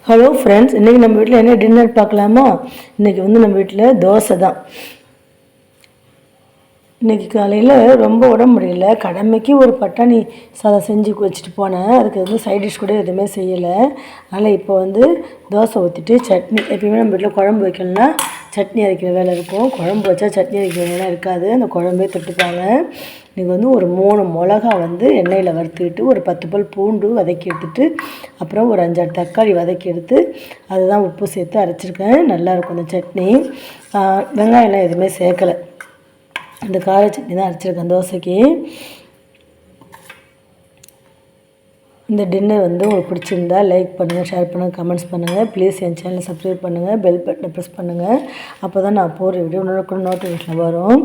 Hello friends, இன்றைக்கி நம்ம வீட்டில் என்ன டின்னர் பார்க்கலாமா? இன்றைக்கி நம்ம வீட்டில் தோசை தான். இன்றைக்கி காலையில் ரொம்ப உடம்பு முடியல, கடமைக்கு ஒரு பட்டாணி சாதம் செஞ்சு வச்சுட்டு போனேன். அதுக்கு சைட் டிஷ் கூட எதுவுமே செய்யலை. அதனால் இப்போ தோசை ஊற்றிட்டு சட்னி, எப்பயுமே நம்ம வீட்டில் குழம்பு வைக்கணும்னா சட்னி அரைக்கிற வேலை இருக்கும். குழம்பு வச்சா சட்னி அரைக்கிற வேலை இருக்காது, அந்த குழம்பே தொட்டுப்பாங்க. இன்றைக்கி ஒரு 3 மிளகா எண்ணெயில் வறுத்துக்கிட்டு, ஒரு 10 பல் பூண்டு வதக்கி எடுத்துட்டு, அப்புறம் ஒரு 5-6 தக்காளி வதக்கி எடுத்து அதுதான் உப்பு சேர்த்து அரைச்சிருக்கேன். நல்லாயிருக்கும் அந்த சட்னி. வெங்காயம்லாம் எதுவுமே சேர்க்கலை, இந்த கார சட்னி தான் அரைச்சிருக்கேன் தோசைக்கு. இந்த டின்னர் உங்களுக்கு பிடிச்சிருந்தா லைக் பண்ணுங்கள், ஷேர் பண்ணுங்கள், கமெண்ட்ஸ் பண்ணுங்கள். ப்ளீஸ் என் சேனலை சப்ஸ்கிரைப் பண்ணுங்கள், பெல் பட்டனை ப்ரெஸ் பண்ணுங்கள். அப்போ தான் நான் போகிற வீடியோ கூட நோட்டிஃபிகேஷன் வரும்.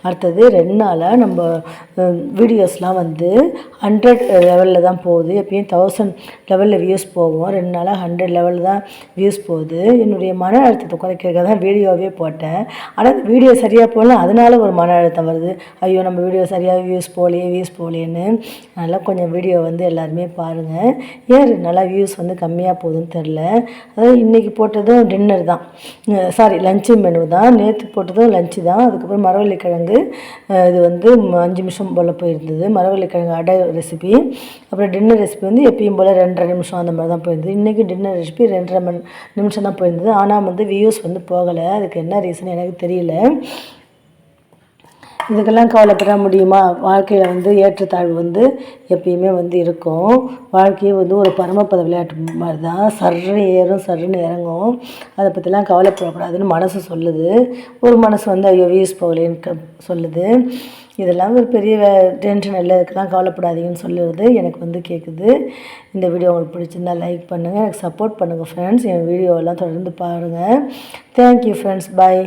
அடுத்தது 2 நாளாக நம்ம வீடியோஸ்லாம் 100 லெவலில் தான் போகுது. எப்பயும் 1000 லெவலில் வியூஸ் போகும். 2 நாளாக 100 லெவலில் தான் வியூஸ் போகுது. என்னுடைய மன அழுத்தத்தை குறைக்கிறதுக்காக தான் வீடியோவே போட்டேன். ஆனால் வீடியோ சரியாக போகலாம், அதனால ஒரு மன அழுத்தம் வருது. ஐயோ, நம்ம வீடியோ சரியாக வியூஸ் போகலையேன்னு. அதனால் கொஞ்சம் வீடியோ எல்லாருமே பாருங்கள். ஏன் நல்லா வியூஸ் கம்மியாக போகுதுன்னு தெரில. அதாவது இன்றைக்கி போட்டதும் டின்னர் தான், சாரி லஞ்சு மெனு தான். நேற்று போட்டதும் லஞ்சு தான். அதுக்கப்புறம் மரவள்ளிக்கிழங்கு, இது 5 நிமிஷம் போல் போயிருந்தது. மரவள்ளிக்கிழங்கு அடை ரெசிபி. அப்புறம் டின்னர் ரெசிபி எப்பயும் போல் 2.5 நிமிஷம் அந்த மாதிரி தான் போயிருந்தது. இன்றைக்கி டின்னர் ரெசிபி 2.5 நிமிஷம் தான் போயிருந்தது. ஆனால் வியூஸ் போகலை. அதுக்கு என்ன ரீசன் எனக்கு தெரியல. இதுக்கெல்லாம் கவலைப்பட முடியுமா? வாழ்க்கையில் ஏற்றத்தாழ்வு எப்பயுமே இருக்கும். வாழ்க்கையே ஒரு பரமப்பத விளையாட்டு மாதிரி தான். சர்ன்னு ஏறும், சர்ன்னு இறங்கும். அதை பற்றிலாம் கவலைப்படக்கூடாதுன்னு மனசு சொல்லுது. ஒரு மனசு ஐயோ வியூஸ் போகலேன்னு சொல்லுது. இதெல்லாம் ஒரு பெரிய டென்ஷன் இல்லை, இதுக்கெல்லாம் கவலைப்படாதீங்கன்னு சொல்லுறது எனக்கு கேட்குது. இந்த வீடியோ உங்களுக்கு பிடிச்சிருந்தா லைக் பண்ணுங்கள், எனக்கு சப்போர்ட் பண்ணுங்கள் ஃப்ரெண்ட்ஸ். என் வீடியோவெல்லாம் தொடர்ந்து பாருங்கள். தேங்க்யூ ஃப்ரெண்ட்ஸ், பாய்.